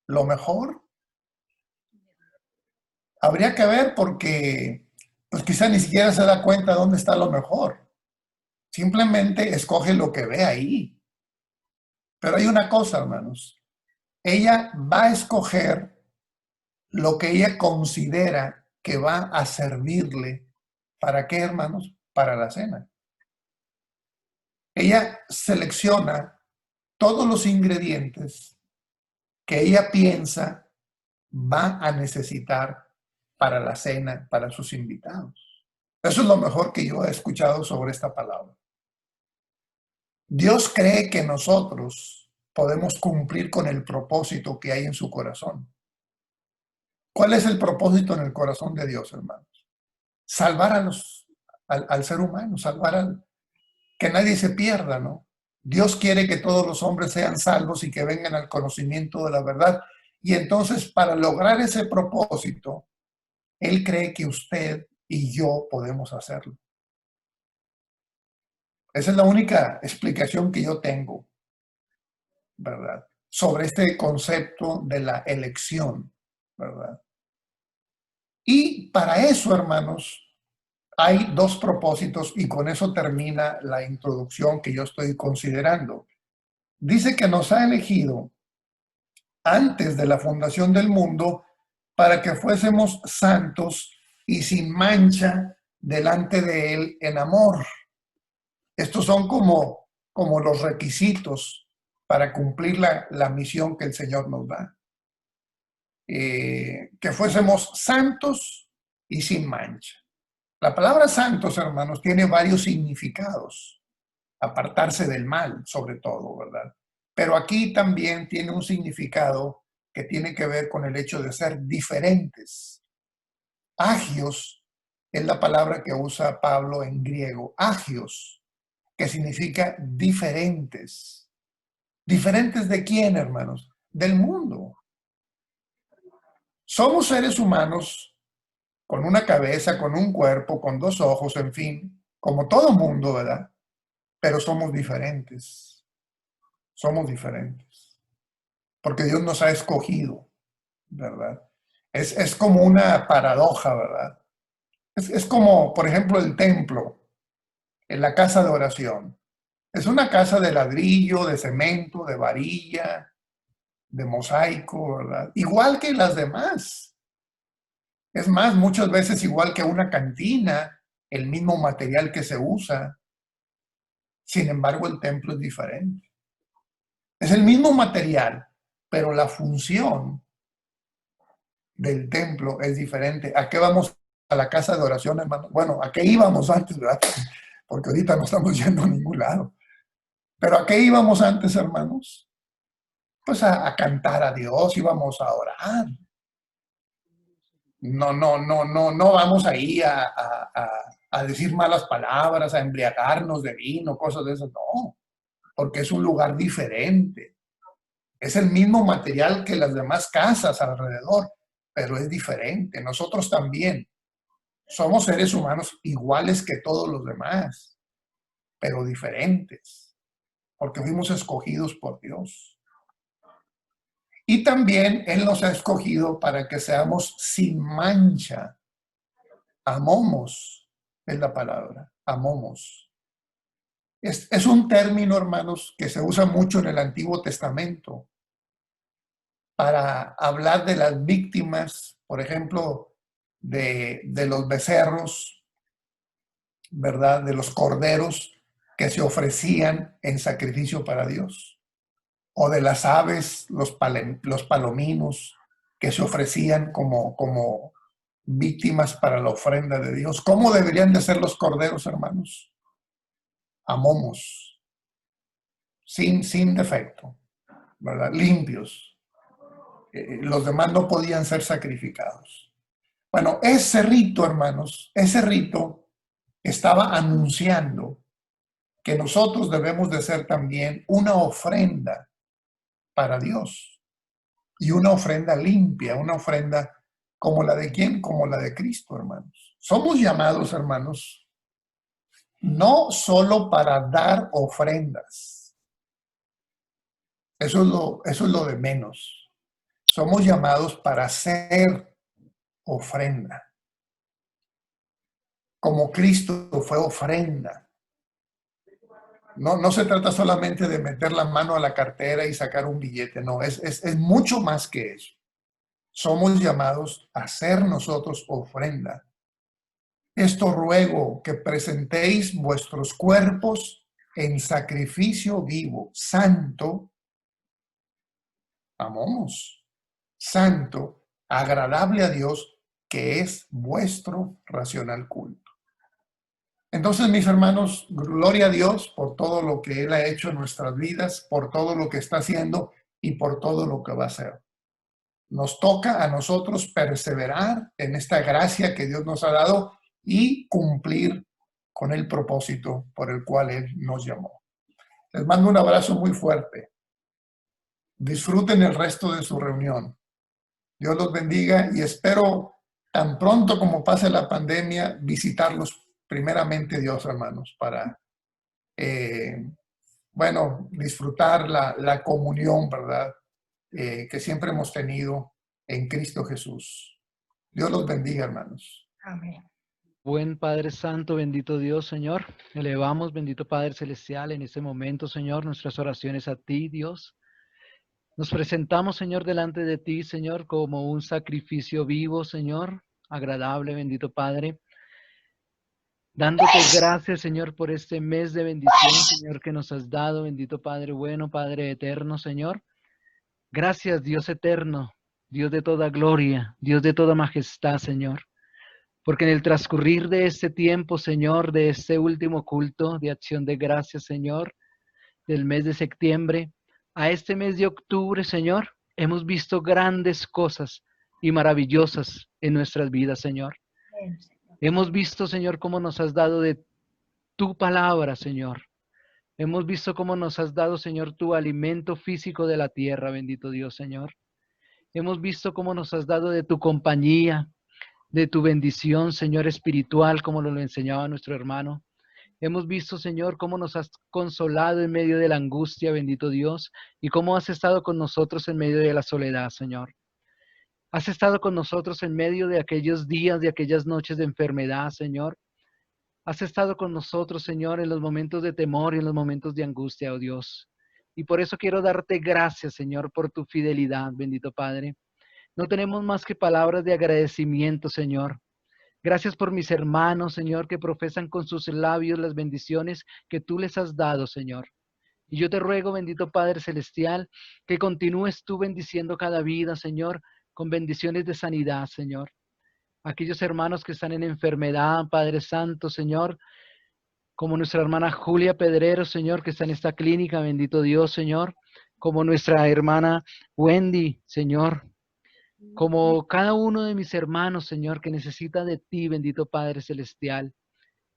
¿Lo mejor? Habría que ver porque pues quizá ni siquiera se da cuenta dónde está lo mejor. Simplemente escoge lo que ve ahí. Pero hay una cosa, hermanos. Ella va a escoger lo que ella considera que va a servirle. ¿Para qué, hermanos? Para la cena. Ella selecciona todos los ingredientes que ella piensa va a necesitar para la cena, para sus invitados. Eso es lo mejor que yo he escuchado sobre esta palabra. Dios cree que nosotros podemos cumplir con el propósito que hay en su corazón. ¿Cuál es el propósito en el corazón de Dios, hermanos? Salvar al ser humano, que nadie se pierda, ¿no? Dios quiere que todos los hombres sean salvos y que vengan al conocimiento de la verdad. Y entonces, para lograr ese propósito, Él cree que usted y yo podemos hacerlo. Esa es la única explicación que yo tengo, ¿verdad? Sobre este concepto de la elección, ¿verdad? Y para eso, hermanos, hay dos propósitos y con eso termina la introducción que yo estoy considerando. Dice que nos ha elegido antes de la fundación del mundo para que fuésemos santos y sin mancha delante de Él en amor. Estos son como los requisitos para cumplir la misión que el Señor nos da. Que fuésemos santos y sin mancha. La palabra santos, hermanos, tiene varios significados. Apartarse del mal, sobre todo, ¿verdad? Pero aquí también tiene un significado que tiene que ver con el hecho de ser diferentes. Agios es la palabra que usa Pablo en griego. Agios, que significa diferentes. ¿Diferentes de quién, hermanos? Del mundo. Somos seres humanos con una cabeza, con un cuerpo, con dos ojos, en fin, como todo mundo, ¿verdad? Pero somos diferentes. Somos diferentes. Porque Dios nos ha escogido, ¿verdad? Es como una paradoja, ¿verdad? Es como, por ejemplo, el templo, en la casa de oración. Es una casa de ladrillo, de cemento, de varilla, de mosaico, ¿verdad? Igual que las demás. Es más, muchas veces igual que una cantina, el mismo material que se usa. Sin embargo, el templo es diferente. Es el mismo material, pero la función del templo es diferente. ¿A qué vamos a la casa de oración, hermano? Bueno, ¿a qué íbamos antes, verdad? Porque ahorita no estamos yendo a ningún lado. ¿Pero a qué íbamos antes, hermanos? Pues a cantar a Dios, íbamos a orar. no vamos ahí a decir malas palabras, a embriagarnos de vino, cosas de esas. No, porque es un lugar diferente. Es el mismo material que las demás casas alrededor, pero es diferente. Nosotros también somos seres humanos iguales que todos los demás, pero diferentes, porque fuimos escogidos por Dios. Y también Él nos ha escogido para que seamos sin mancha. Amomos es la palabra, amomos. Es un término, hermanos, que se usa mucho en el Antiguo Testamento para hablar de las víctimas, por ejemplo, de los becerros, ¿verdad? De los corderos que se ofrecían en sacrificio para Dios. O de las aves, los palominos, que se ofrecían como víctimas para la ofrenda de Dios. ¿Cómo deberían de ser los corderos, hermanos? Amomos, sin defecto, ¿verdad? Limpios. Los demás no podían ser sacrificados. Bueno, ese rito, hermanos, ese rito estaba anunciando que nosotros debemos de ser también una ofrenda para Dios, y una ofrenda limpia, una ofrenda como la de quién, como la de Cristo, hermanos. Somos llamados, hermanos, no solo para dar ofrendas. Eso es lo de menos. Somos llamados para hacer ofrenda. Como Cristo fue ofrenda. No se trata solamente de meter la mano a la cartera y sacar un billete, no, es mucho más que eso. Somos llamados a hacer nosotros ofrenda. Esto ruego, que presentéis vuestros cuerpos en sacrificio vivo, santo, amamos, santo, agradable a Dios, que es vuestro racional culto. Entonces, mis hermanos, gloria a Dios por todo lo que Él ha hecho en nuestras vidas, por todo lo que está haciendo y por todo lo que va a hacer. Nos toca a nosotros perseverar en esta gracia que Dios nos ha dado y cumplir con el propósito por el cual Él nos llamó. Les mando un abrazo muy fuerte. Disfruten el resto de su reunión. Dios los bendiga y espero tan pronto como pase la pandemia visitarlos primeramente Dios, hermanos, para, disfrutar la comunión, ¿verdad? Que siempre hemos tenido en Cristo Jesús. Dios los bendiga, hermanos. Amén. Buen Padre Santo, bendito Dios, Señor. Elevamos, bendito Padre Celestial, en este momento, Señor, nuestras oraciones a ti, Dios. Nos presentamos, Señor, delante de ti, Señor, como un sacrificio vivo, Señor, agradable, bendito Padre. Dándote gracias, Señor, por este mes de bendición, Señor, que nos has dado, bendito Padre bueno, Padre eterno, Señor. Gracias, Dios eterno, Dios de toda gloria, Dios de toda majestad, Señor. Porque en el transcurrir de este tiempo, Señor, de este último culto de acción de gracias, Señor, del mes de septiembre a este mes de octubre, Señor, hemos visto grandes cosas y maravillosas en nuestras vidas, Señor. Amén, Señor. Hemos visto, Señor, cómo nos has dado de tu palabra, Señor. Hemos visto cómo nos has dado, Señor, tu alimento físico de la tierra, bendito Dios, Señor. Hemos visto cómo nos has dado de tu compañía, de tu bendición, Señor, espiritual, como lo enseñaba nuestro hermano. Hemos visto, Señor, cómo nos has consolado en medio de la angustia, bendito Dios, y cómo has estado con nosotros en medio de la soledad, Señor. Has estado con nosotros en medio de aquellos días, de aquellas noches de enfermedad, Señor. Has estado con nosotros, Señor, en los momentos de temor y en los momentos de angustia, oh Dios. Y por eso quiero darte gracias, Señor, por tu fidelidad, bendito Padre. No tenemos más que palabras de agradecimiento, Señor. Gracias por mis hermanos, Señor, que profesan con sus labios las bendiciones que tú les has dado, Señor. Y yo te ruego, bendito Padre Celestial, que continúes tú bendiciendo cada vida, Señor, con bendiciones de sanidad, Señor. Aquellos hermanos que están en enfermedad, Padre Santo, Señor, como nuestra hermana Julia Pedrero, Señor, que está en esta clínica, bendito Dios, Señor, como nuestra hermana Wendy, Señor, como cada uno de mis hermanos, Señor, que necesita de ti, bendito Padre Celestial.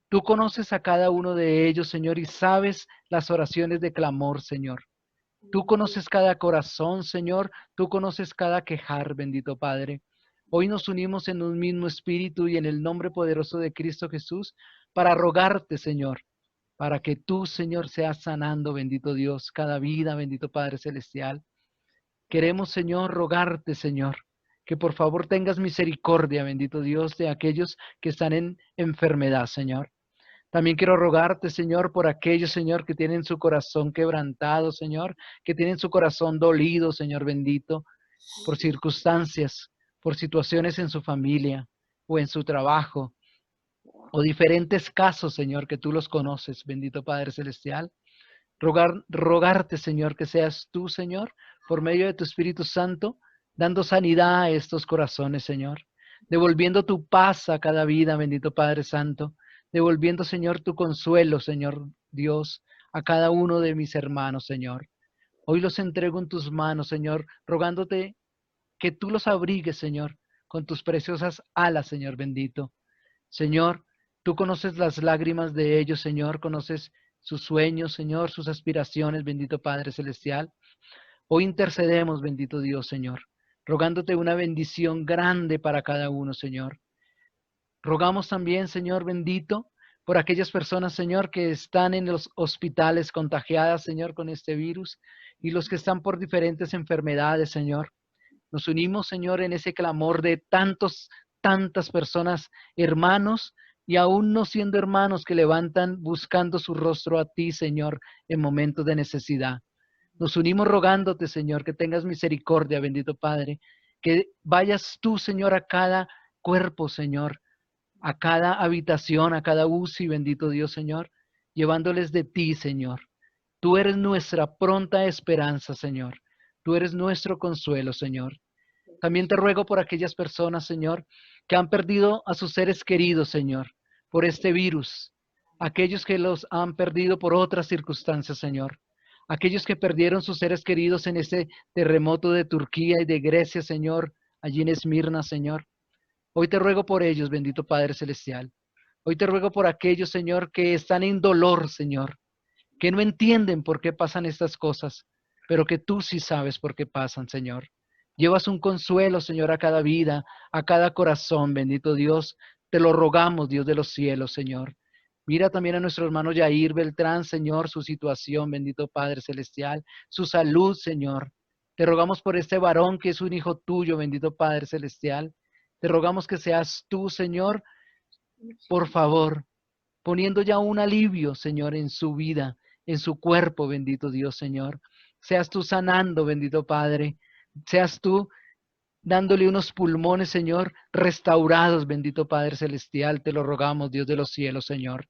Tú conoces a cada uno de ellos, Señor, y sabes las oraciones de clamor, Señor. Tú conoces cada corazón, Señor. Tú conoces cada quejar, bendito Padre. Hoy nos unimos en un mismo espíritu y en el nombre poderoso de Cristo Jesús para rogarte, Señor, para que tú, Señor, seas sanando, bendito Dios, cada vida, bendito Padre Celestial. Queremos, Señor, rogarte, Señor, que por favor tengas misericordia, bendito Dios, de aquellos que están en enfermedad, Señor. También quiero rogarte, Señor, por aquellos, Señor, que tienen su corazón quebrantado, Señor, que tienen su corazón dolido, Señor bendito, por circunstancias, por situaciones en su familia o en su trabajo, o diferentes casos, Señor, que tú los conoces, bendito Padre Celestial. Rogarte, Señor, que seas tú, Señor, por medio de tu Espíritu Santo, dando sanidad a estos corazones, Señor, devolviendo tu paz a cada vida, bendito Padre Santo, devolviendo, Señor, tu consuelo, Señor Dios, a cada uno de mis hermanos, Señor. Hoy los entrego en tus manos, Señor, rogándote que tú los abrigues, Señor, con tus preciosas alas, Señor bendito. Señor, tú conoces las lágrimas de ellos, Señor, conoces sus sueños, Señor, sus aspiraciones, bendito Padre Celestial. Hoy intercedemos, bendito Dios, Señor, rogándote una bendición grande para cada uno, Señor. Rogamos también, Señor bendito, por aquellas personas, Señor, que están en los hospitales contagiadas, Señor, con este virus, y los que están por diferentes enfermedades, Señor. Nos unimos, Señor, en ese clamor de tantas personas, hermanos, y aún no siendo hermanos, que levantan buscando su rostro a ti, Señor, en momentos de necesidad. Nos unimos rogándote, Señor, que tengas misericordia, bendito Padre, que vayas tú, Señor, a cada cuerpo, Señor, a cada habitación, a cada UCI, bendito Dios, Señor, llevándoles de ti, Señor. Tú eres nuestra pronta esperanza, Señor. Tú eres nuestro consuelo, Señor. También te ruego por aquellas personas, Señor, que han perdido a sus seres queridos, Señor, por este virus. Aquellos que los han perdido por otras circunstancias, Señor. Aquellos que perdieron sus seres queridos en este terremoto de Turquía y de Grecia, Señor, allí en Esmirna, Señor. Hoy te ruego por ellos, bendito Padre Celestial. Hoy te ruego por aquellos, Señor, que están en dolor, Señor, que no entienden por qué pasan estas cosas, pero que tú sí sabes por qué pasan, Señor. Llevas un consuelo, Señor, a cada vida, a cada corazón, bendito Dios. Te lo rogamos, Dios de los cielos, Señor. Mira también a nuestro hermano Yair Beltrán, Señor, su situación, bendito Padre Celestial, su salud, Señor. Te rogamos por este varón que es un hijo tuyo, bendito Padre Celestial. Te rogamos que seas tú, Señor, por favor, poniendo ya un alivio, Señor, en su vida, en su cuerpo, bendito Dios, Señor. Seas tú sanando, bendito Padre. Seas tú dándole unos pulmones, Señor, restaurados, bendito Padre Celestial. Te lo rogamos, Dios de los cielos, Señor.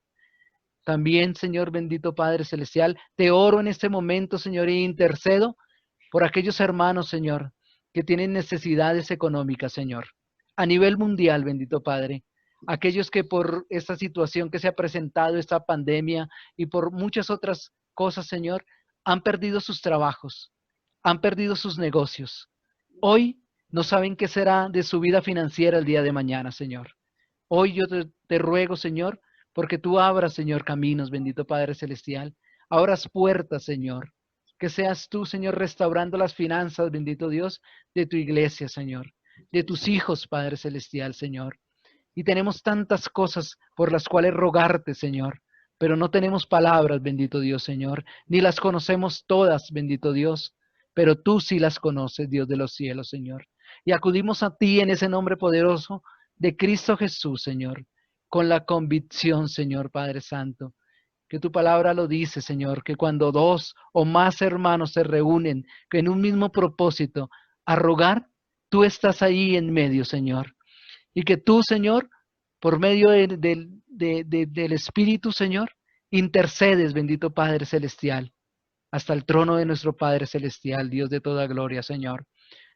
También, Señor, bendito Padre Celestial, te oro en este momento, Señor, e intercedo por aquellos hermanos, Señor, que tienen necesidades económicas, Señor, a nivel mundial, bendito Padre. Aquellos que por esta situación que se ha presentado, esta pandemia y por muchas otras cosas, Señor, han perdido sus trabajos, han perdido sus negocios. Hoy no saben qué será de su vida financiera el día de mañana, Señor. Hoy yo te ruego, Señor, porque tú abras, Señor, caminos, bendito Padre Celestial. Abras puertas, Señor. Que seas tú, Señor, restaurando las finanzas, bendito Dios, de tu iglesia, Señor. De tus hijos, Padre Celestial, Señor. Y tenemos tantas cosas por las cuales rogarte, Señor. Pero no tenemos palabras, bendito Dios, Señor. Ni las conocemos todas, bendito Dios. Pero tú sí las conoces, Dios de los cielos, Señor. Y acudimos a ti en ese nombre poderoso de Cristo Jesús, Señor, con la convicción, Señor Padre Santo, que tu palabra lo dice, Señor, que cuando dos o más hermanos se reúnen en un mismo propósito a rogar, tú estás ahí en medio, Señor. Y que tú, Señor, por medio del Espíritu, Señor, intercedes, bendito Padre Celestial, hasta el trono de nuestro Padre Celestial, Dios de toda gloria, Señor.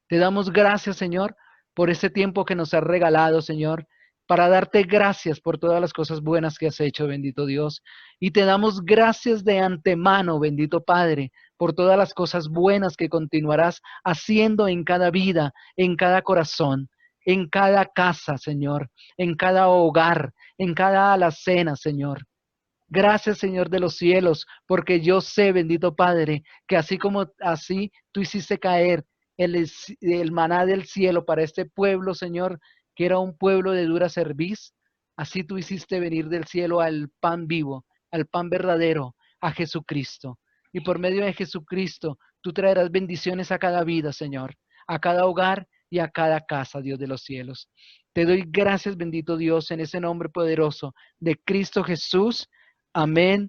Te damos gracias, Señor, por este tiempo que nos has regalado, Señor, para darte gracias por todas las cosas buenas que has hecho, bendito Dios. Y te damos gracias de antemano, bendito Padre, por todas las cosas buenas que continuarás haciendo en cada vida, en cada corazón, en cada casa, Señor, en cada hogar, en cada alacena, Señor. Gracias, Señor de los cielos, porque yo sé, bendito Padre, que así como así tú hiciste caer el maná del cielo para este pueblo, Señor, que era un pueblo de dura cerviz, así tú hiciste venir del cielo al pan vivo, al pan verdadero, a Jesucristo. Y por medio de Jesucristo, tú traerás bendiciones a cada vida, Señor, a cada hogar y a cada casa, Dios de los cielos. Te doy gracias, bendito Dios, en ese nombre poderoso de Cristo Jesús. Amén